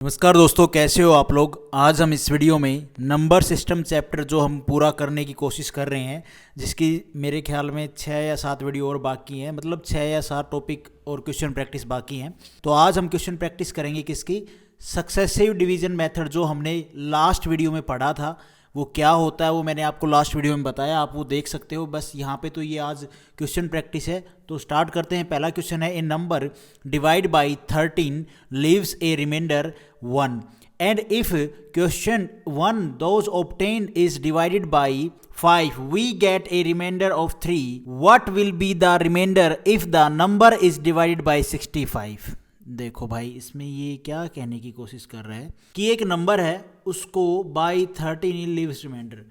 नमस्कार दोस्तों, कैसे हो आप लोग। आज हम इस वीडियो में नंबर सिस्टम चैप्टर जो हम पूरा करने की कोशिश कर रहे हैं, जिसकी मेरे ख्याल में 6 या 7 वीडियो और बाकी हैं, मतलब 6 या 7 टॉपिक और क्वेश्चन प्रैक्टिस बाकी हैं। तो आज हम क्वेश्चन प्रैक्टिस करेंगे किसकी, सक्सेसिव डिवीजन मेथड जो हमने लास्ट वीडियो में पढ़ा था। वो क्या होता है वो मैंने आपको लास्ट वीडियो में बताया, आप वो देख सकते हो। बस यहाँ पे तो ये आज क्वेश्चन प्रैक्टिस है। तो स्टार्ट करते हैं। पहला क्वेश्चन है, a number divide by 13 leaves a reminder 1 and if question 1 those obtained is divided by 5 we get a remainder of 3. What will be the remainder if the number is divided by 65? देखो भाई, इसमें ये क्या कहने की कोशिश कर रहा है कि एक नंबर है, उसको बाई 13 लीव्स रिमाइंडर।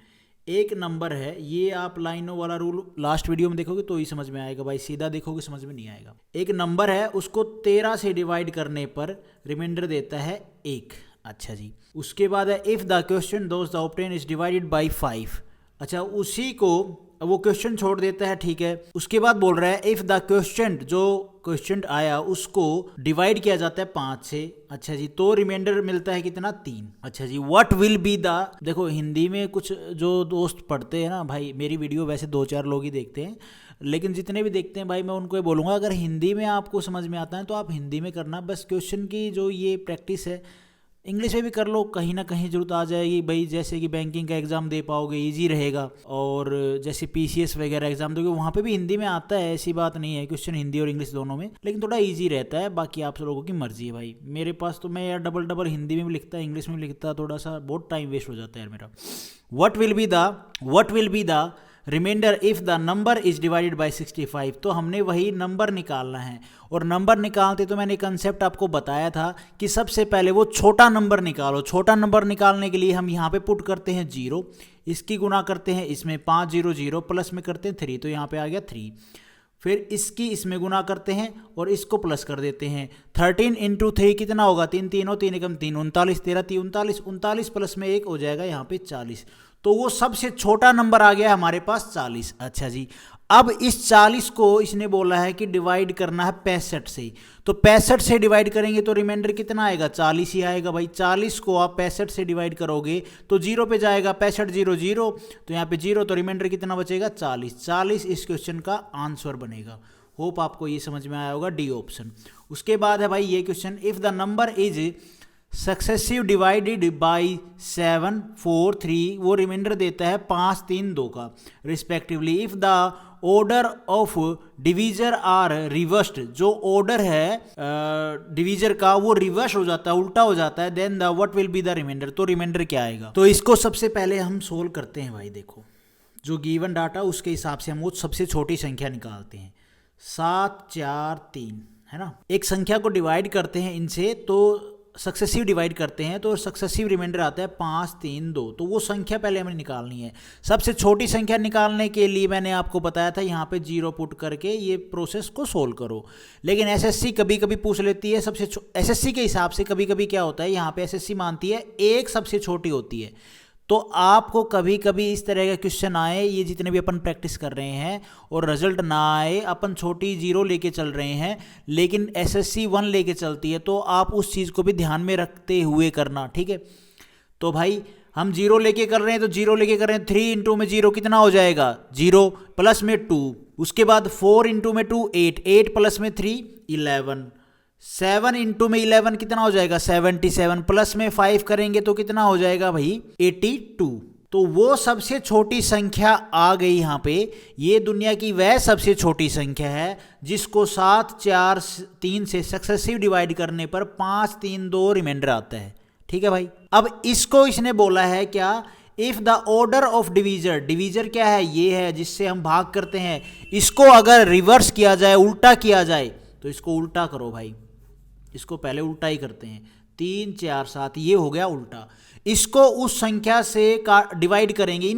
एक नंबर है, ये आप लाइनों वाला रूल लास्ट वीडियो में देखोगे तो ही समझ में आएगा भाई, सीधा देखोगे समझ में नहीं आएगा। एक नंबर है, उसको 13 से डिवाइड करने पर रिमाइंडर देता है 1। अच्छा जी, उसके बाद है if the question those the obtain is divided by 5। अच्छा, उसी को वो क्वेश्चन छोड़ देता है, ठीक है। उसके बाद बोल रहा है इफ द क्वेश्चन, जो क्वेश्चन आया उसको डिवाइड किया जाता है 5 से। अच्छा जी, तो रिमाइंडर मिलता है कितना, 3। अच्छा जी, व्हाट विल बी द, देखो हिंदी में कुछ जो दोस्त पढ़ते हैं ना भाई, मेरी वीडियो वैसे 2-4 लोग ही देखते हैं, लेकिन जितने भी देखते हैं भाई मैं उनको ये बोलूँगा, अगर हिंदी में आपको समझ में आता है तो आप हिंदी में करना। बस क्वेश्चन की जो ये प्रैक्टिस है इंग्लिश में भी कर लो, कहीं ना कहीं जरूरत आ जाएगी भाई। जैसे कि बैंकिंग का एग्ज़ाम दे पाओगे, इजी रहेगा। और जैसे पीसीएस वगैरह एग्ज़ाम दोगे वहाँ पे भी हिंदी में आता है, ऐसी बात नहीं है, क्वेश्चन हिंदी और इंग्लिश दोनों में, लेकिन थोड़ा इजी रहता है। बाकी आप सब लोगों की मर्जी है भाई। मेरे पास तो मैं यार डबल हिंदी में भी लिखता, इंग्लिश में भी लिखता, थोड़ा सा बहुत टाइम वेस्ट हो जाता है यार मेरा। What will be the remainder if the number is divided by 65। तो हमने वही नंबर निकालना है, और नंबर निकालते तो मैंने कंसेप्ट आपको बताया था कि सबसे पहले वो छोटा नंबर निकालो। छोटा नंबर निकालने के लिए हम यहाँ पे पुट करते हैं 0, इसकी गुना करते हैं इसमें 5 0 0, प्लस में करते हैं 3, तो यहाँ पे आ गया 3। फिर इसकी इसमें गुना करते हैं और इसको प्लस कर देते हैं। 13 इंटू 3 कितना होगा, 3 3 3 एकम 3, 39, 13 3 39, 39 प्लस में 1 हो जाएगा यहाँ पे 40। तो वो सबसे छोटा नंबर आ गया हमारे पास 40। अच्छा जी, अब इस 40 को इसने बोला है कि डिवाइड करना है 65 से। तो 65 से डिवाइड करेंगे तो रिमाइंडर कितना आएगा, 40 ही आएगा भाई। 40 को आप 65 से डिवाइड करोगे तो 0 पे जाएगा, 65 0 0, तो यहाँ पे 0, तो रिमाइंडर कितना बचेगा, 40। 40 इस क्वेश्चन का आंसर बनेगा। होप आपको ये समझ में आया होगा, डी ऑप्शन। उसके बाद है भाई ये question, if the number is successive divided by 7 4 3, वो रिमाइंडर देता है 5 3 2 का respectively. If the order of divisor are reversed, जो ऑर्डर है डिवीजर का वो रिवर्स हो जाता है, उल्टा हो जाता है, then the what will be the remainder, तो रिमाइंडर क्या आएगा। तो इसको सबसे पहले हम सोल्व करते हैं भाई। देखो जो गिवन डाटा उसके हिसाब से हम वो सबसे छोटी संख्या निकालते हैं। 7 4 3 है ना, एक संख्या को डिवाइड करते हैं इनसे, तो सक्सेसिव डिवाइड करते हैं तो सक्सेसिव रिमाइंडर आता है 5 3 2। तो वो संख्या पहले हमें निकालनी है। सबसे छोटी संख्या निकालने के लिए मैंने आपको बताया था यहाँ पे 0 पुट करके ये प्रोसेस को सोल्व करो। लेकिन एसएससी कभी कभी पूछ लेती है एसएससी के हिसाब से कभी कभी क्या होता है, यहाँ पे एसएससी मानती है एक सबसे छोटी होती है। तो आपको कभी कभी इस तरह का क्वेश्चन आए, ये जितने भी अपन प्रैक्टिस कर रहे हैं और रिजल्ट ना आए, अपन छोटी 0 लेके चल रहे हैं लेकिन एसएससी 1 लेके चलती है, तो आप उस चीज़ को भी ध्यान में रखते हुए करना, ठीक है। तो भाई हम 0 लेके कर रहे हैं, तो 0 लेके कर रहे हैं, 3 इंटू में 0 कितना हो जाएगा, 0, प्लस में 2, उसके बाद 4 इंटू में 2 8, 8 प्लस में 3 11, 7 इंटू में 11 कितना हो जाएगा, 77, प्लस में 5 करेंगे तो कितना हो जाएगा भाई, 82। तो वो सबसे छोटी संख्या आ गई यहाँ पे। ये दुनिया की वह सबसे छोटी संख्या है जिसको 7 4 3 से सक्सेसिव डिवाइड करने पर 5 3 2 रिमाइंडर आता है, ठीक है भाई। अब इसको इसने बोला है क्या, if the order of divisor, divisor क्या है, ये है जिससे हम भाग करते हैं, इसको अगर रिवर्स किया जाए, उल्टा किया जाए, तो इसको उल्टा करो भाई। इसको पहले उल्टा ही करते हैं, 3 4 7, ये हो गया उल्टा। इसको उस संख्या से डिवाइड करेंगे,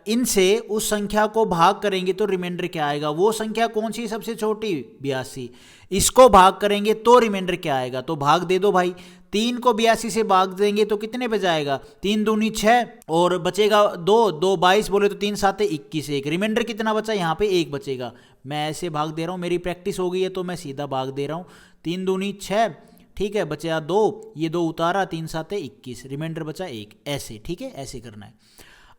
इनसे उस संख्या को भाग करेंगे तो रिमाइंडर क्या आएगा, वो संख्या कौन सी सबसे छोटी, 82। इसको भाग करेंगे तो रिमाइंडर क्या आएगा, तो भाग दे दो भाई। 3 को 82 से भाग देंगे तो कितने पे जाएगा, 3 दूनी 6 और बचेगा 2 2 22 बोले तो 3 7 21, 1 रिमाइंडर कितना बचा, यहाँ पे 1 बचेगा। मैं ऐसे भाग दे रहा हूँ, मेरी प्रैक्टिस हो गई है तो मैं सीधा भाग दे रहा हूँ। 3 दूनी 6, ठीक है, बचा 2, ये 2 उतारा, 3 7 21, रिमाइंडर बचा 1, ऐसे, ठीक है, ऐसे करना है।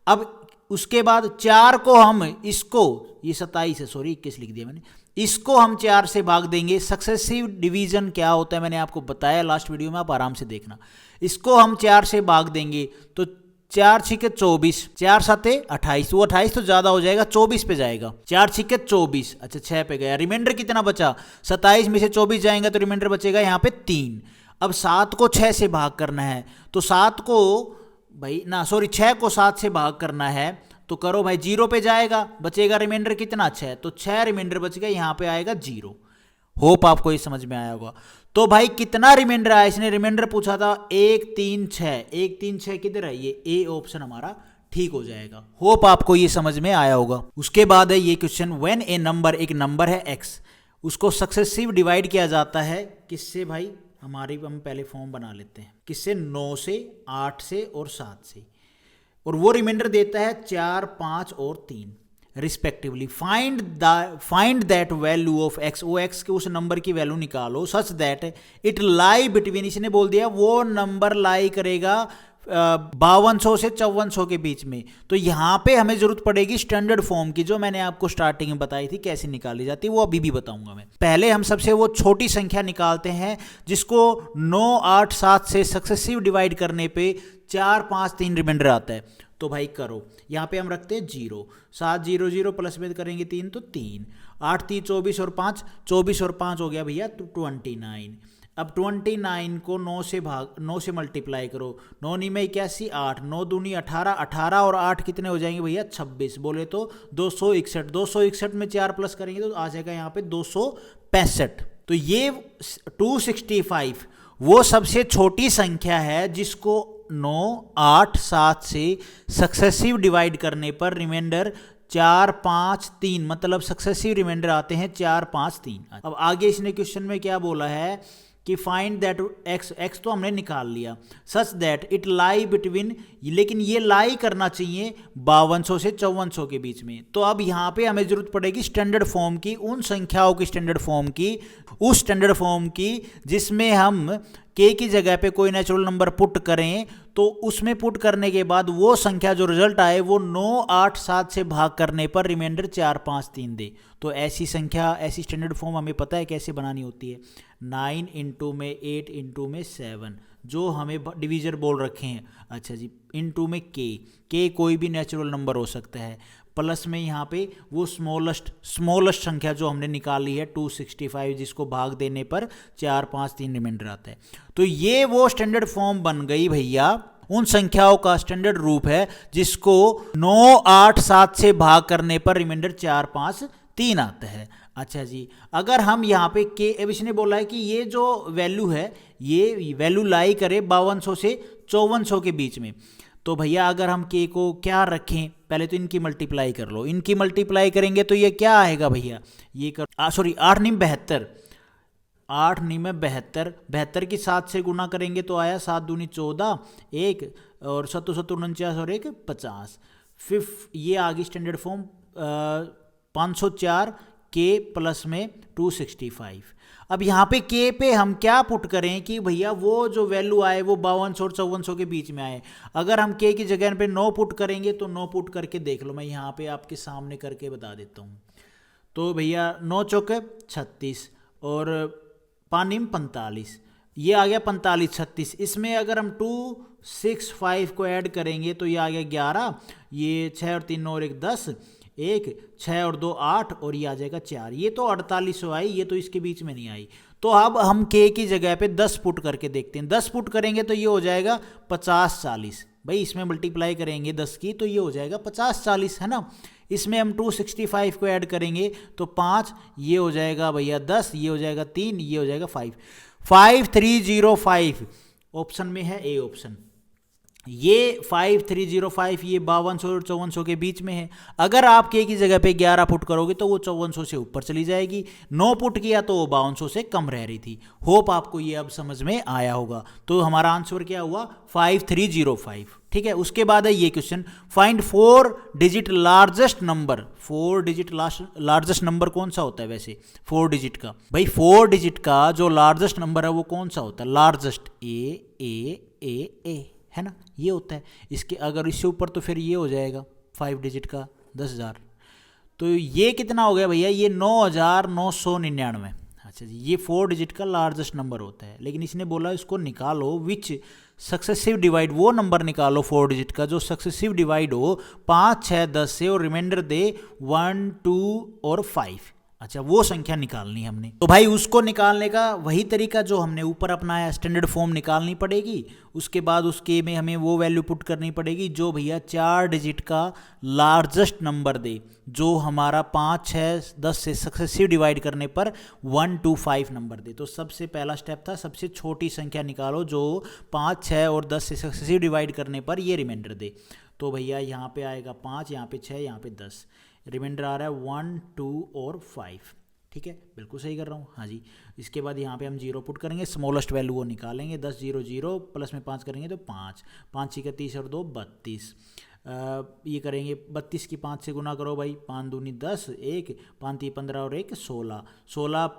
अब उसके बाद 4 को हम इसको, ये 27 है, सॉरी 21 लिख दिया मैंने, इसको हम 4 से भाग देंगे। सक्सेसिव डिवीजन क्या होता है मैंने आपको बताया लास्ट वीडियो में, आप आराम से देखना। इसको हम 4 से भाग देंगे तो 4 छिके 24, 4 7 28, वो 28 तो ज्यादा हो जाएगा, 24 पे जाएगा। 4 छिके 24, अच्छा 6 पे गया। रिमाइंडर कितना बचा, 27 में से 24 जाएगा तो रिमाइंडर बचेगा यहाँ पे 3। अब 7 को 6 से भाग करना है, तो 7 को भाई ना, सॉरी 6 को 7 से भाग करना है तो करो भाई, 0 पे जाएगा, बचेगा रिमाइंडर कितना, 6, तो 6 रिमाइंडर बच गया, यहाँ पे आएगा 0। होप आपको ये समझ में आया होगा। तो भाई कितना रिमाइंडर आया, इसने रिमाइंडर पूछा था 1 3 6, 1 3 6 किधर है, ये ए ऑप्शन हमारा ठीक हो जाएगा। होप आपको ये समझ में आया होगा। उसके बाद है ये क्वेश्चन, व्हेन ए नंबर, एक नंबर है x, उसको सक्सेसिव डिवाइड किया जाता है किससे भाई, हमारी हम पहले फॉर्म बना लेते हैं, किससे, 9 से, 8 से और 7 से, और वो रिमाइंडर देता है 4 5 और 3 respectively. Find that value of x, वो एक्स के उस नंबर की वैल्यू निकालो such that it lie between, इसने बोल दिया वो नंबर लाई करेगा 5200 से 5400 के बीच में। तो यहां पे हमें जरूरत पड़ेगी स्टैंडर्ड फॉर्म की, जो मैंने आपको स्टार्टिंग में बताई थी कैसे निकाली जाती है, वो अभी भी बताऊंगा मैं। पहले हम सबसे वो छोटी संख्या निकालते हैं जिसको 9 8 7 से सक्सेसिव डिवाइड करने पे 4 5 3 रिमाइंडर आता है। तो भाई करो, यहाँ पे हम रखते हैं 0, 7 0 0 प्लस में करेंगे 3 तो 3, 8 3 24 और 5, 24 और 5 हो गया भैया तो 29। अब 29 को 9 से मल्टीप्लाई करो, 9 9 में 81, 8 9 दूनी 18, 18 और 8 कितने हो जाएंगे भैया 26, बोले तो 261, 261 में 4 प्लस करेंगे तो आ जाएगा यहाँ पे 265। तो ये 265 वो सबसे छोटी संख्या है जिसको 9 8 7 से सक्सेसिव डिवाइड करने पर रिमाइंडर 4 5 3, मतलब सक्सेसिव रिमाइंडर आते हैं 4 5 3। अब आगे इसने क्वेश्चन में क्या बोला है कि फाइंड दैट एक्स तो हमने निकाल लिया, such that it lie between, लेकिन ये लाई करना चाहिए 5200 से 5400 के बीच में। तो अब यहाँ पे हमें जरूरत पड़ेगी स्टैंडर्ड फॉर्म की, उन संख्याओं की स्टैंडर्ड फॉर्म की, उस स्टैंडर्ड फॉर्म की जिसमें हम के की जगह पे कोई नेचुरल नंबर पुट करें, तो उसमें पुट करने के बाद वो संख्या जो रिजल्ट आए वो 9 8 7 से भाग करने पर रिमाइंडर 4 5 3 दे। तो ऐसी संख्या, ऐसी स्टैंडर्ड फॉर्म हमें पता है कैसे बनानी होती है, 9 इंटू में 8 इंटू में 7, जो हमें डिवीजर बोल रखे हैं, अच्छा जी, इंटू में के कोई भी नेचुरल नंबर हो सकता है, प्लस में यहाँ पे वो स्मॉलेस्ट संख्या जो हमने निकाली है 265, जिसको भाग देने पर 4 5 3 रिमाइंडर आता है। तो ये वो स्टैंडर्ड फॉर्म बन गई भैया, उन संख्याओं का स्टैंडर्ड रूप है जिसको 9 8 7 से भाग करने पर रिमाइंडर 4 5 3 आता है। अच्छा जी, अगर हम यहाँ पे के, अब इसने बोला है कि ये जो वैल्यू है ये वैल्यू लाई करे 5200 से 5400 के बीच में, तो भैया अगर हम के को क्या रखें, पहले तो इनकी मल्टीप्लाई कर लो, इनकी मल्टीप्लाई करेंगे तो ये क्या आएगा भैया, ये कर सॉरी 8 9 72, 8 9 में 72, 72 की 7 से गुना करेंगे तो आया 7 दूनी 14, 1 और 7 7 49 और 1 50। फिर ये आ गई स्टैंडर्ड फॉर्म 504 के प्लस में 265। अब यहाँ पे के पे हम क्या पुट करें कि भैया वो जो वैल्यू आए वो 5200 और 5400 के बीच में आए। अगर हम के की जगह पे 9 पुट करेंगे तो 9 पुट करके देख लो, मैं यहाँ पे आपके सामने करके बता देता हूँ। तो भैया 9 चौके 36 और 5 निम 45, ये आ गया 45 36। इसमें अगर हम 265 को ऐड करेंगे तो ये आ गया 11, ये 6 और 3 9 और 1 10, 1 6 और 2 8 और ये आ जाएगा 4। ये तो 4800 आई, ये तो इसके बीच में नहीं आई। तो अब हम के की जगह पे 10 पुट करके देखते हैं, 10 पुट करेंगे तो ये हो जाएगा 50 40। भाई इसमें मल्टीप्लाई करेंगे 10 की तो ये हो जाएगा 50 40, है ना। इसमें हम 265 को ऐड करेंगे तो 5, ये हो जाएगा भैया 10, ये हो जाएगा 3, ये हो जाएगा 5, 5305 ऑप्शन में है ए ऑप्शन। ये 5305 ये 5200 और 5400 के बीच में है। अगर आप के की जगह पे 11 पुट करोगे तो वो 5400 से ऊपर चली जाएगी, 9 पुट किया तो वो 5200 से कम रह रही थी। होप आपको ये अब समझ में आया होगा। तो हमारा आंसर क्या हुआ 5305। ठीक है, उसके बाद है ये question, find 4 digit largest number. 4 digit largest number कौन सा होता है वैसे 4 डिजिट का? भाई 4 डिजिट का जो लार्जेस्ट नंबर है वो कौन सा होता है? लार्जेस्ट ए है ना, ये होता है। इसके अगर इससे ऊपर तो फिर ये हो जाएगा 5 डिजिट का 10,000। तो ये कितना हो गया भैया? ये 9,999। अच्छा जी, ये 4 डिजिट का लार्जेस्ट नंबर होता है। लेकिन इसने बोला इसको निकालो विच सक्सेसिव डिवाइड, वो नंबर निकालो 4 डिजिट का जो सक्सेसिव डिवाइड हो 5, 6, 10 से और रिमाइंडर दे 1, 2 और 5। अच्छा, वो संख्या निकालनी हमने। तो भाई उसको निकालने का वही तरीका जो हमने ऊपर अपनाया, स्टैंडर्ड फॉर्म निकालनी पड़ेगी। उसके बाद उसके में हमें वो वैल्यू पुट करनी पड़ेगी जो भैया 4 डिजिट का लार्जेस्ट नंबर दे, जो हमारा 5, 6, 10 से सक्सेसिव डिवाइड करने पर 1, 2, 5 नंबर दे। तो सबसे पहला स्टेप था सबसे छोटी संख्या निकालो जो 5, 6 और 10 से सक्सेसिव डिवाइड करने पर ये रिमाइंडर दे। तो भैया यहाँ पे आएगा 5, यहाँ पे 6, यहाँ पे 10, रिमाइंडर आ रहा है 1, 2 और 5। ठीक है, बिल्कुल सही कर रहा हूँ, हाँ जी। इसके बाद यहाँ पे हम 0 पुट करेंगे, स्मॉलेस्ट वैल्यू वो निकालेंगे। 10, 0, 0 प्लस में 5 करेंगे तो 5, 5 6 30 और 2 32। ये करेंगे 32 की 5 से गुना करो भाई, 5 दूनी 10, 1 5 3 15 और 1 16,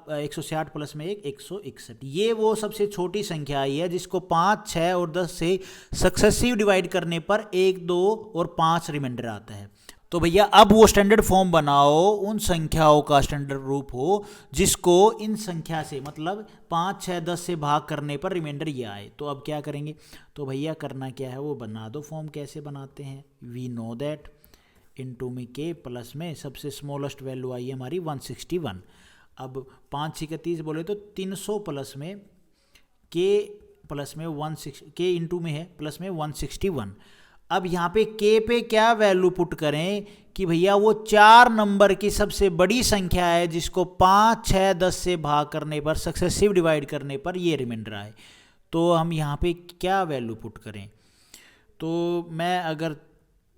160 प्लस में 1 161। ये वो सबसे छोटी संख्या आई है जिसको 5, 6 और 10 से सक्सेसिव डिवाइड करने पर 1, 2 और 5 रिमाइंडर आता है। तो भैया अब वो स्टैंडर्ड फॉर्म बनाओ उन संख्याओं का स्टैंडर्ड रूप हो जिसको इन संख्या से मतलब 5, 6, 10 से भाग करने पर रिमाइंडर ये आए। तो अब क्या करेंगे? तो भैया करना क्या है वो बना दो फॉर्म। कैसे बनाते हैं? वी नो दैट इनटू में के प्लस में सबसे स्मॉलेस्ट वैल्यू आई है हमारी 161। अब 5 6 30 बोले तो 300 प्लस में के प्लस में 16 के इंटू में है प्लस में 161। अब यहाँ पे के पे क्या वैल्यू पुट करें कि भैया वो 4 नंबर की सबसे बड़ी संख्या है जिसको 5, 6, 10 से भाग करने पर सक्सेसिव डिवाइड करने पर ये रिमाइंडर आए। तो हम यहाँ पे क्या वैल्यू पुट करें? तो मैं अगर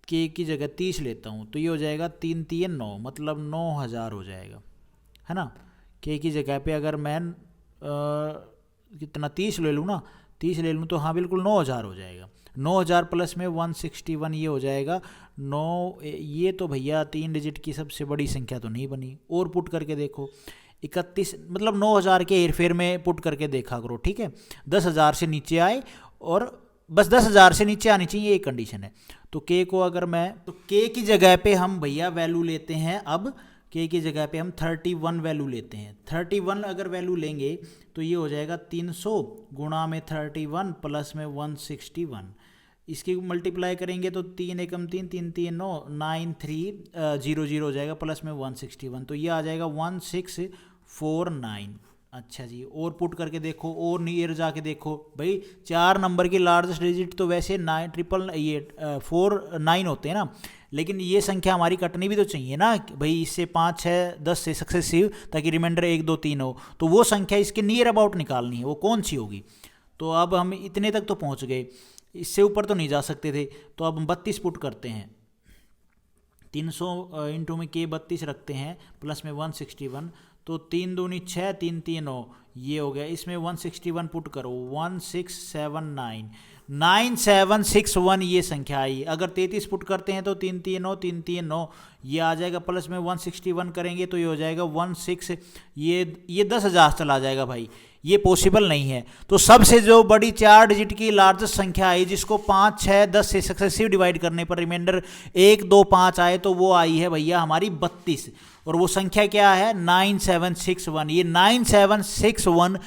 के की जगह 30 लेता हूँ तो ये हो जाएगा 3 3 9 मतलब 9,000 हो जाएगा, है ना। के की जगह पे अगर मैं कितना 30 ले लूँ ना, 30 ले लूँ तो हाँ बिल्कुल 9,000 हो जाएगा। 9,000 प्लस में 161 ये हो जाएगा 9। ये तो भैया 3 डिजिट की सबसे बड़ी संख्या तो नहीं बनी। और पुट करके देखो 31 मतलब 9,000 के हेरफेर में पुट करके देखा करो, ठीक है। 10,000 से नीचे आए और बस 10,000 से नीचे आनी चाहिए, ये कंडीशन है। तो के को अगर मैं तो के की जगह पे हम भैया वैल्यू लेते हैं, अब के की जगह पे हम 31 वैल्यू लेते हैं। 31 अगर वैल्यू लेंगे तो ये हो जाएगा 300 गुणा में 31 प्लस में 161। इसकी मल्टीप्लाई करेंगे तो 3 एकम 3 3 3 9 9300 हो जाएगा प्लस में 161। तो ये आ जाएगा 1649। अच्छा जी, और पुट करके देखो और नियर जाके देखो भाई 4 नंबर की लार्जेस्ट डिजिट तो वैसे 4 9 होते हैं ना, लेकिन ये संख्या हमारी कटनी भी तो चाहिए ना भाई, इससे 5, 6, 10 से सक्सेसिव ताकि रिमाइंडर 1, 2, 3 हो। तो वो संख्या इसके नियर अबाउट निकालनी है, वो कौन सी होगी। तो अब हम इतने तक तो पहुंच गए, इससे ऊपर तो नहीं जा सकते थे। तो अब हम 32 पुट करते हैं। 300 इंटू में के 32 रखते हैं प्लस में 161। तो 3 दूनी 6 3 3 9 ये हो गया। इसमें 161 पुट करो 1679 9761 ये संख्या आई। अगर 33 पुट करते हैं तो 3 3 9 3 3 9 ये आ जाएगा प्लस में 161 करेंगे तो ये हो जाएगा 16। ये 10,000 चला जाएगा भाई, ये पॉसिबल नहीं है। तो सबसे जो बड़ी 4 डिजिट की लार्जेस्ट संख्या आई जिसको 5, 6, 10 से सक्सेसिव डिवाइड करने पर रिमाइंडर 1, 2, 5 आए तो वो आई है भैया हमारी 32। और वो संख्या क्या है 9761। ये 9761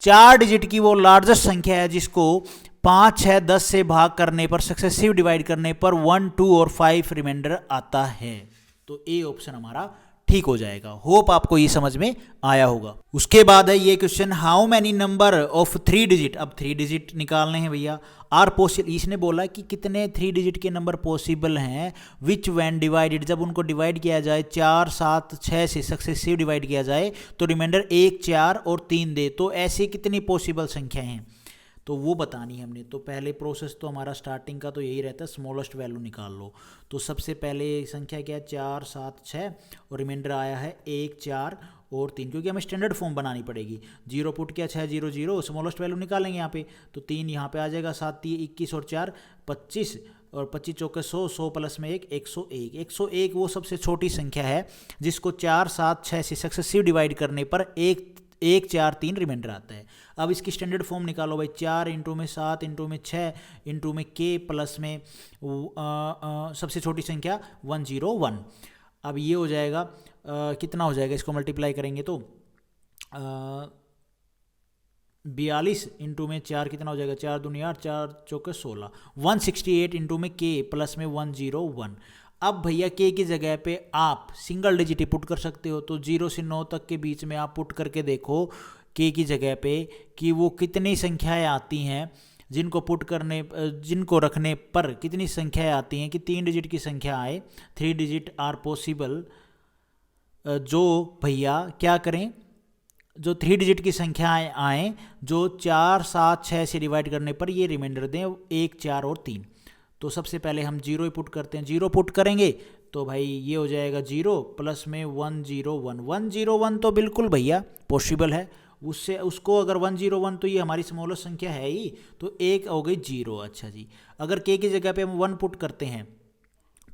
4 डिजिट की वो लार्जेस्ट संख्या है जिसको 5, 6, 10 से भाग करने पर सक्सेसिव डिवाइड करने पर 1, 2 और 5 रिमाइंडर आता है। तो ए ऑप्शन हमारा ठीक हो जाएगा। होप आपको ये समझ में आया होगा। उसके बाद है ये question, how many number of 3 digit. अब 3 डिजिट निकालने हैं भैया। आर पॉसिबल, इसने बोला कि कितने 3 डिजिट के नंबर पॉसिबल हैं विच व्हेन डिवाइडेड, जब उनको डिवाइड किया जाए 4, 7, 6 से सक्सेसिव डिवाइड किया जाए तो रिमाइंडर 1, 4 और 3 दे। तो ऐसी कितनी पॉसिबल संख्याएं हैं। तो वो बतानी है हमने। तो पहले प्रोसेस तो हमारा स्टार्टिंग का तो यही रहता है, स्मॉलेस्ट वैल्यू निकाल लो। तो सबसे पहले संख्या क्या है, 4 7 6 और रिमाइंडर आया है 1 4 और 3, क्योंकि हमें स्टैंडर्ड फॉर्म बनानी पड़ेगी। 0 पुट किया 6 0 0, स्मॉलेस्ट वैल्यू निकालेंगे यहाँ पे, तो 3 यहाँ पे आ जाएगा, 7 3 21 और 4 25 और 25 चौके 100, 100 प्लस में 1 101। 101 वो सबसे छोटी संख्या है जिसको 4 7 6 से सक्सेसिव डिवाइड करने पर 1 1 4 3 रिमाइंडर आता है। अब इसकी स्टैंडर्ड फॉर्म निकालो भाई, 4 इंटू में 7 इंटू में 6 इंटू में k प्लस में सबसे छोटी संख्या 101। अब ये हो जाएगा कितना हो जाएगा, इसको मल्टीप्लाई करेंगे तो 42 इंटू में 4 कितना हो जाएगा, 4 दूनी 8 4 चौके 16, 168 इंटू में k प्लस में 101। अब भैया k की जगह पे आप सिंगल डिजिट ही पुट कर सकते हो, तो 0 से 9 तक के बीच में आप पुट करके देखो k की जगह पे कि वो कितनी संख्याएं आती हैं, जिनको रखने पर कितनी संख्याएं आती हैं कि 3 डिजिट की संख्या आए, 3 डिजिट आर पॉसिबल। जो भैया क्या करें, जो 3 डिजिट की संख्याएं आए जो 4 7 6 से डिवाइड करने पर ये रिमाइंडर दें 1 4 और 3। तो सबसे पहले हम 0 ही पुट करते हैं, 0 पुट करेंगे तो भाई ये हो जाएगा 0 प्लस में 101। 101 तो बिल्कुल भैया पॉसिबल है, उसको अगर 101 तो ये हमारी स्मॉलेस्ट संख्या है ही, तो एक हो गई 0। अच्छा जी, अगर k की जगह पे हम 1 पुट करते हैं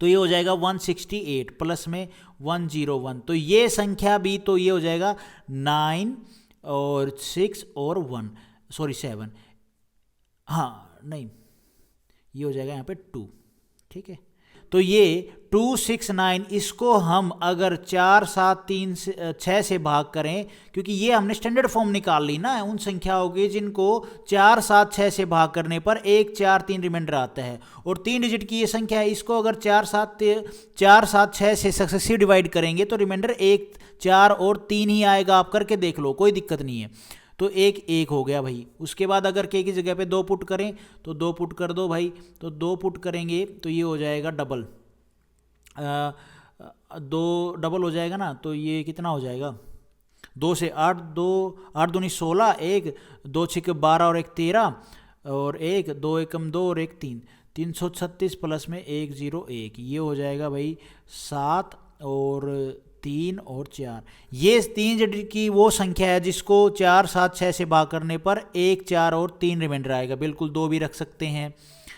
तो ये हो जाएगा 168 प्लस में 101, तो ये संख्या भी, तो ये हो जाएगा 9 और 6 और 1 सॉरी 7, हाँ नहीं ये हो जाएगा यहाँ पे 2, ठीक है। तो ये 269, इसको हम अगर 4 7 3 6 से भाग करें, क्योंकि ये हमने स्टैंडर्ड फॉर्म निकाल ली ना उन संख्याओं की जिनको 4 7 6 से भाग करने पर 1 4 3 रिमाइंडर आता है, और 3 डिजिट की ये संख्या है, इसको अगर 4 7 6 से सक्सेसिव डिवाइड करेंगे तो रिमाइंडर 1 4 और 3 ही आएगा। आप करके देख लो, कोई दिक्कत नहीं है। तो 1 1 हो गया भाई। उसके बाद अगर k की जगह पे 2 पुट करें तो 2 पुट कर दो भाई, तो 2 पुट करेंगे तो ये हो जाएगा डबल, 2 डबल हो जाएगा ना, तो ये कितना हो जाएगा, 2 से 8 8 दूनी 16, 1 2 6 12 और 1 13 और 1 2 1 2 और 1 3, 336 प्लस में 101, ये हो जाएगा भाई 7 और 3 और 4। ये 3 डिजिट की वो संख्या है जिसको 4 7 6 से भाग करने पर 1 4 और 3 रिमाइंडर आएगा, बिल्कुल 2 भी रख सकते हैं।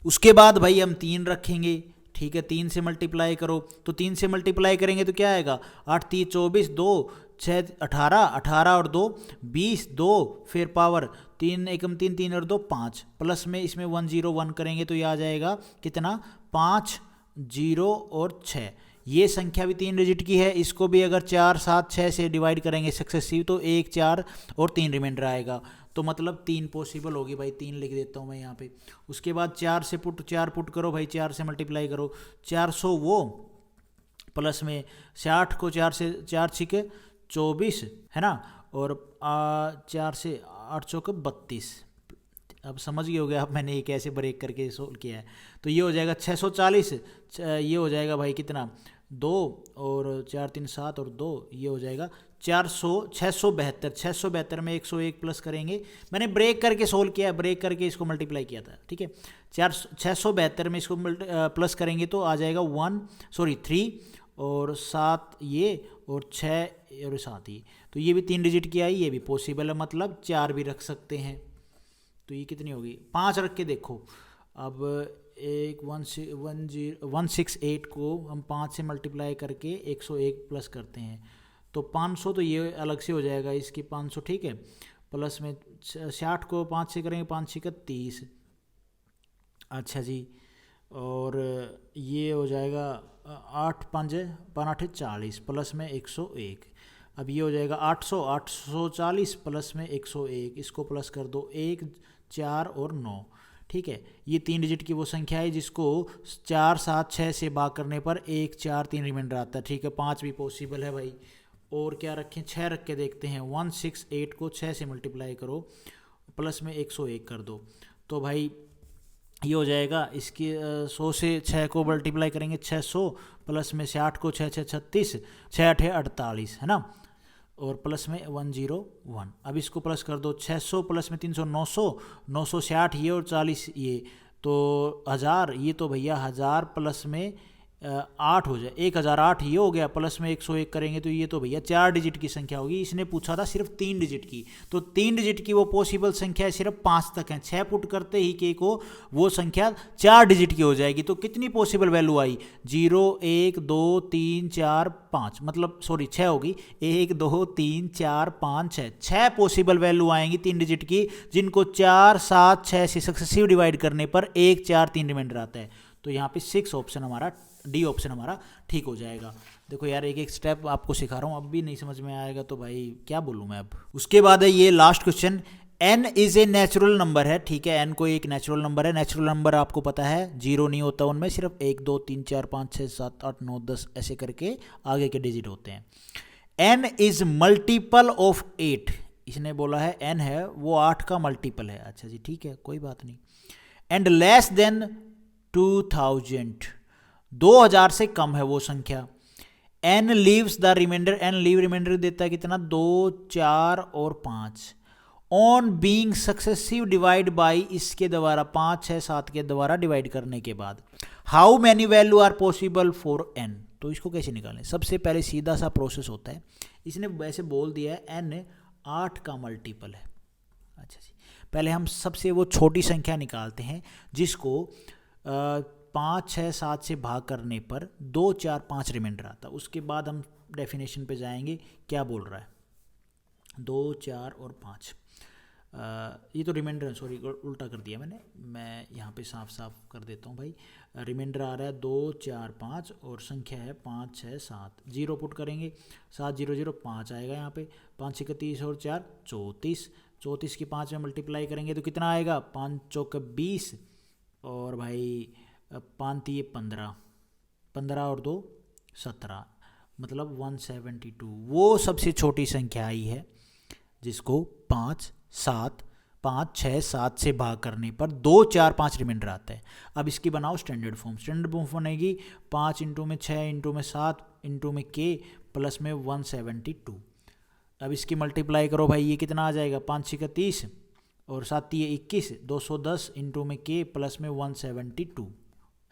उसके बाद भाई हम 3 रखेंगे, ठीक है, 3 से मल्टीप्लाई करो, तो 3 से मल्टीप्लाई करेंगे तो क्या आएगा, 8 3 24 2 6 18 18 और 2 20 2 फिर पावर 3 एकम 3 3 और 2 5 प्लस में इसमें 101 करेंगे तो ये आ जाएगा कितना, 5 0 और 6। ये संख्या भी 3 डिजिट की है, इसको भी अगर 4 7 6 से डिवाइड करेंगे सक्सेसिव तो 1 4 और 3 रिमाइंडर आएगा, तो मतलब 3 पॉसिबल होगी भाई, 3 लिख देता हूँ मैं यहाँ पे। उसके बाद 4 पुट करो भाई, 4 से मल्टीप्लाई करो, 400 वो प्लस में 60 को 4 से 4 छिके 24 है ना, और 4 से 8 चौके 32। अब समझ गए होगे आप मैंने ये कैसे ब्रेक करके सोल्व किया है। तो ये हो जाएगा 640, ये हो जाएगा भाई कितना, 2 और 4 3 7 और 2, ये हो जाएगा 672 में 101 प्लस करेंगे, मैंने ब्रेक करके सोल्व किया है, ब्रेक करके इसको मल्टीप्लाई किया था, ठीक है। 672 में इसको प्लस करेंगे तो आ जाएगा 3 और 7 ये और 6 और 7 ये, तो ये भी 3 डिजिट की आई, ये भी पॉसिबल है, मतलब 4 भी रख सकते हैं। तो ये कितनी होगी, 5 रख के देखो। अब 168 को हम 5 से मल्टीप्लाई करके 101 प्लस करते हैं तो 500, तो ये अलग से हो जाएगा इसकी 500, ठीक है, प्लस में 60 को 5 से करेंगे 5 6 30। अच्छा जी, और ये हो जाएगा 8 5 8 40 प्लस में 101। अब ये हो जाएगा 840 प्लस में 101, इसको प्लस कर दो 1 4 और 9, ठीक है। ये 3 डिजिट की वो संख्या है जिसको 4 7 6 से भाग करने पर 1 4 3 रिमाइंडर आता है, ठीक है। 5 भी पॉसिबल है भाई। और क्या रखें, 6 रख के देखते हैं। 168 को 6 से मल्टीप्लाई करो, प्लस में 101 कर दो, तो भाई ये हो जाएगा इसकी 100 से 6 को मल्टीप्लाई करेंगे 600 प्लस में 60 को 6 6 36 6 8 48 है ना, और प्लस में 101। अब इसको प्लस कर दो, 600 प्लस में 300 900, 900 से 8 ये और 40 ये, तो 1000, ये तो भैया 1000 प्लस में 8 हो जाए, 1008 ये हो गया, प्लस में 101 करेंगे तो ये तो भैया 4 डिजिट की संख्या होगी। इसने पूछा था सिर्फ 3 डिजिट की, तो 3 डिजिट की वो पॉसिबल संख्या सिर्फ 5 तक है। 6 पुट करते ही के को वो संख्या 4 डिजिट की हो जाएगी। तो कितनी पॉसिबल वैल्यू आई? 0 1 2 3 4 5, मतलब सॉरी 6 होगी, 1 2 3 4 5 6, 6 पॉसिबल वैल्यू आएंगी 3 डिजिट की, जिनको 4 7 6 से सक्सेसिव डिवाइड करने पर 1 4 3 रिमाइंडर आता है। तो यहाँ पे 6 ऑप्शन हमारा, डी ऑप्शन हमारा ठीक हो जाएगा। देखो यार, एक एक स्टेप आपको सिखा रहा हूँ, अब भी नहीं समझ में आएगा तो भाई क्या बोलूँ मैं अब। उसके बाद है ये last question, n is a natural number है, ठीक है, n कोई एक नेचुरल नंबर है। नेचुरल नंबर आपको पता है जीरो नहीं होता उनमें, सिर्फ 1 2 3 4 5 6 7 8 9 10 ऐसे करके आगे के डिजिट होते हैं। n इज मल्टीपल ऑफ 8, इसने बोला है n है वो 8 का मल्टीपल है। अच्छा जी ठीक है, कोई बात नहीं। एंड लेस देन 2000, 2000 से कम है वो संख्या। n leaves the remainder, n leave remainder देता है कितना? 2 4 और 5 on being successive divide by, इसके द्वारा 5 6 7 के द्वारा डिवाइड करने के बाद। How many value are possible for n, तो इसको कैसे निकालें? सबसे पहले सीधा सा प्रोसेस होता है, इसने वैसे बोल दिया है n 8 का मल्टीपल है। अच्छा जी, पहले हम सबसे वो छोटी संख्या निकालते हैं जिसको 5 6 7 से भाग करने पर 2 4 5 रिमाइंडर आता। उसके बाद हम डेफिनेशन पे जाएंगे क्या बोल रहा है। 2 4 और 5, ये तो रिमाइंडर है, सॉरी उल्टा कर दिया मैंने, मैं यहाँ पे साफ साफ कर देता हूँ भाई। रिमाइंडर आ रहा है 2 4 5 और संख्या है 5 6 7, जीरो पुट करेंगे 7 0 0 5 आएगा यहाँ पे, 5 6 30 और 4 34, 34 की 5 में मल्टीप्लाई करेंगे तो कितना आएगा? 5 चौक 20 और भाई 5 3 15, 15 और 2 17, मतलब 172। वो सबसे छोटी संख्या आई है जिसको 5 6 7 से भाग करने पर 2 4 5 रिमाइंडर आता है। अब इसकी बनाओ स्टैंडर्ड फॉर्म। स्टैंडर्ड फॉर्म बनेगी 5 इंटू में 6 इंटू में 7 इंटू में k प्लस में 172। अब इसकी मल्टीप्लाई करो भाई, ये कितना आ जाएगा? 5 6 30 और 7 21, 210 इंटू में k प्लस में 172,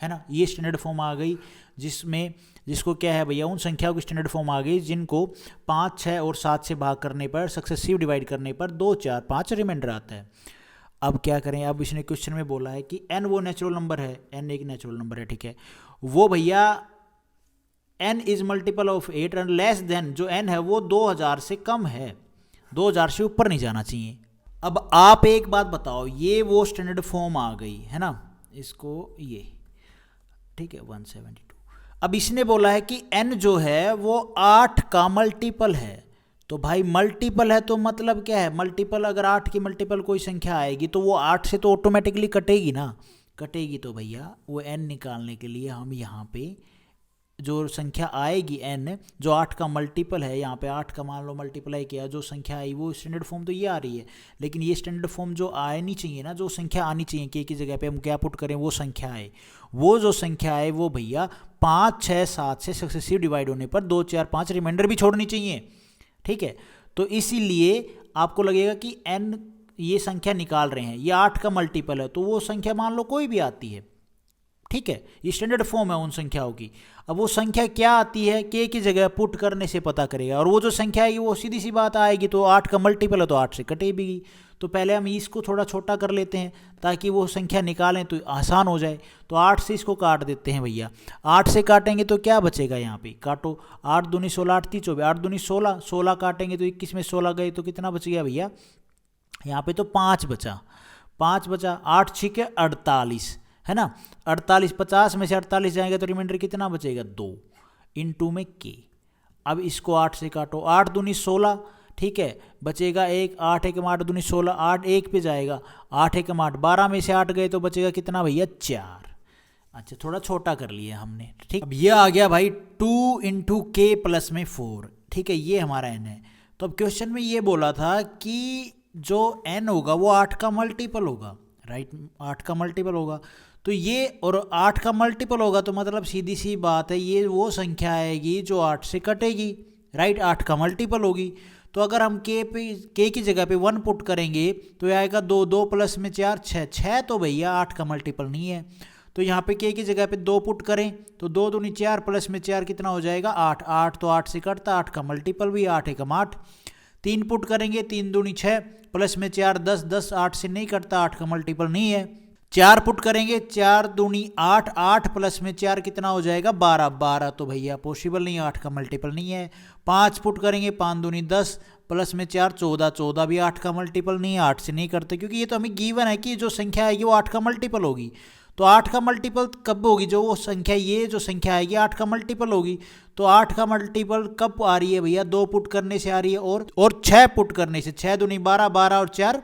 है ना। ये स्टैंडर्ड फॉर्म आ गई, जिसको क्या है भैया, उन संख्याओं की स्टैंडर्ड फॉर्म आ गई जिनको 5 6 और 7 से भाग करने पर, सक्सेसिव डिवाइड करने पर 2 4 5 रिमाइंडर आता है। अब क्या करें? अब इसने क्वेश्चन में बोला है कि n वो नेचुरल नंबर है, n एक नेचुरल नंबर है, ठीक है, वो भैया n is multiple of 8 and less than, जो n है वो 2000 से कम है, 2000 से ऊपर नहीं जाना चाहिए। अब आप एक बात बताओ, ये वो स्टैंडर्ड फॉर्म आ गई है ना, इसको ये ठीक है 172। अब इसने बोला है कि n जो है वो 8 का मल्टीपल है, तो भाई मल्टीपल है तो मतलब क्या है? मल्टीपल, अगर 8 की मल्टीपल कोई संख्या आएगी तो वो 8 से तो ऑटोमेटिकली कटेगी ना, कटेगी। तो भैया वो n निकालने के लिए हम यहाँ पे जो संख्या आएगी n, जो 8 का मल्टीपल है, यहाँ पे 8 का मान लो मल्टीप्लाई किया, जो संख्या आई वो स्टैंडर्ड फॉर्म तो ये आ रही है, लेकिन ये स्टैंडर्ड फॉर्म जो आनी चाहिए ना, जो संख्या आनी चाहिए कि की जगह पे हम क्या पुट करें, वो संख्या आए, वो जो संख्या आए वो भैया 5 6 7 से सक्सेसिव डिवाइड होने पर 2 4 5 रिमाइंडर भी छोड़नी चाहिए, ठीक है। तो इसीलिए आपको लगेगा कि n ये संख्या निकाल रहे हैं, ये 8 का मल्टीपल है, तो वो संख्या मान लो कोई भी आती है, ठीक है, ये स्टैंडर्ड फॉर्म है उन संख्याओं की। अब वो संख्या क्या आती है, k की जगह पुट करने से पता करेगा, और वो जो संख्या है वो सीधी सी बात आएगी, तो 8 का मल्टीपल है तो 8 से कटेगी। तो पहले हम इसको थोड़ा छोटा कर लेते हैं ताकि वो संख्या निकालें तो आसान हो जाए। तो 8 से इसको काट देते हैं भैया, 8 से काटेंगे तो क्या बचेगा? यहाँ पे काटो, 8 दूनी 16 8 3 24, 8 दूनी 16, 16 काटेंगे तो 21 में 16 गए तो कितना बच गया भैया? यहाँ पे तो 5 बचा, 5 बचा, 8 6 48, है ना, 48, 50 में से 48 जाएंगे तो रिमाइंडर कितना बचेगा? 2 इंटू में k। अब इसको 8 से काटो, 8 दूनी 16, ठीक है, बचेगा 1, 8 1 8 दूनी 16, 8 1 पे जाएगा, 8 1 8, 12 में से 8 गए तो बचेगा कितना भैया? 4। अच्छा, थोड़ा छोटा कर लिया हमने, ठीक। अब ये आ गया भाई 2 इंटू k प्लस में 4, ठीक है, ये हमारा n है। तो अब क्वेश्चन में ये बोला था कि जो n होगा वो 8 का मल्टीपल होगा, राइट, 8 का मल्टीपल होगा, तो ये, और 8 का मल्टीपल होगा तो मतलब सीधी सी बात है ये वो संख्या आएगी जो 8 से कटेगी, राइट, 8 का मल्टीपल होगी। तो अगर हम के की जगह पे 1 पुट करेंगे तो ये आएगा 2, 2 प्लस में 4, 6, 6 तो भैया 8 का मल्टीपल नहीं है। तो यहाँ पे के की जगह पे 2 पुट करें तो 2 दूनी 4 प्लस में 4 कितना हो जाएगा 8, 8 तो 8 से कटता, 8 का मल्टीपल भी 8 एकम 8। 3 पुट करेंगे 3 दूनी 6 प्लस में 4 10, 10 8 से नहीं कटता, 8 का मल्टीपल नहीं है। 4 पुट करेंगे 4 दूनी 8, 8 प्लस में 4 कितना हो जाएगा 12, 12 तो भैया पॉसिबल नहीं है, 8 का मल्टीपल नहीं है। 5 पुट करेंगे 5 दूनी 10 प्लस में 4 14, 14 भी 8 का मल्टीपल नहीं है, 8 से नहीं करते क्योंकि ये तो हमें गिवन है कि जो संख्या आएगी वो 8 का मल्टीपल होगी। तो 8 का मल्टीपल कब होगी, जो वो संख्या ये जो संख्या आएगी 8 का मल्टीपल होगी। तो 8 का मल्टीपल कब आ रही है भैया, 2 पुट करने से आ रही है और 6 पुट करने से। 6 दूनी 12, 12 और 4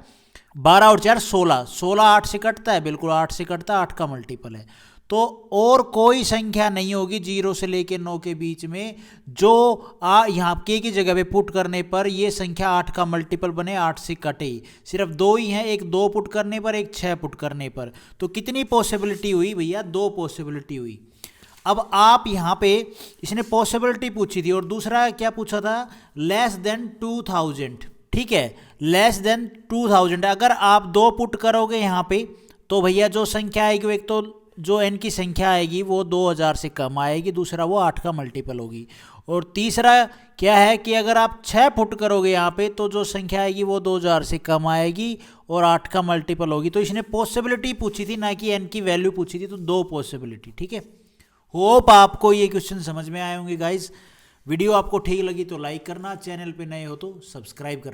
12 और 4 16, 16 8 से कटता है, बिल्कुल 8 से कटता है, 8 का मल्टीपल है। तो और कोई संख्या नहीं होगी 0 से लेके 9 के बीच में जो यहाँ के की जगह पे पुट करने पर ये संख्या 8 का मल्टीपल बने, 8 से कटे। सिर्फ 2 ही हैं, एक 2 पुट करने पर, एक 6 पुट करने पर। तो कितनी पॉसिबिलिटी हुई भैया, 2 पॉसिबिलिटी हुई। अब आप यहाँ पे इसने पॉसिबिलिटी पूछी थी और दूसरा क्या पूछा था, लेस देन 2000, ठीक है, लेस देन 2000। अगर आप 2 पुट करोगे यहाँ पे तो भैया जो संख्या आएगी वो एक तो जो n की संख्या आएगी वो 2000 से कम आएगी, दूसरा वो 8 का मल्टीपल होगी। और तीसरा क्या है कि अगर आप 6 पुट करोगे यहाँ पे तो जो संख्या आएगी वो 2000 से कम आएगी और 8 का मल्टीपल होगी। तो इसने पॉसिबिलिटी पूछी थी ना कि n की वैल्यू पूछी थी, तो 2 पॉसिबिलिटी, ठीक है। होप आपको ये क्वेश्चन समझ में आए होंगे गाइज। वीडियो आपको ठीक लगी तो लाइक करना, चैनल पे नए हो तो सब्सक्राइब करना।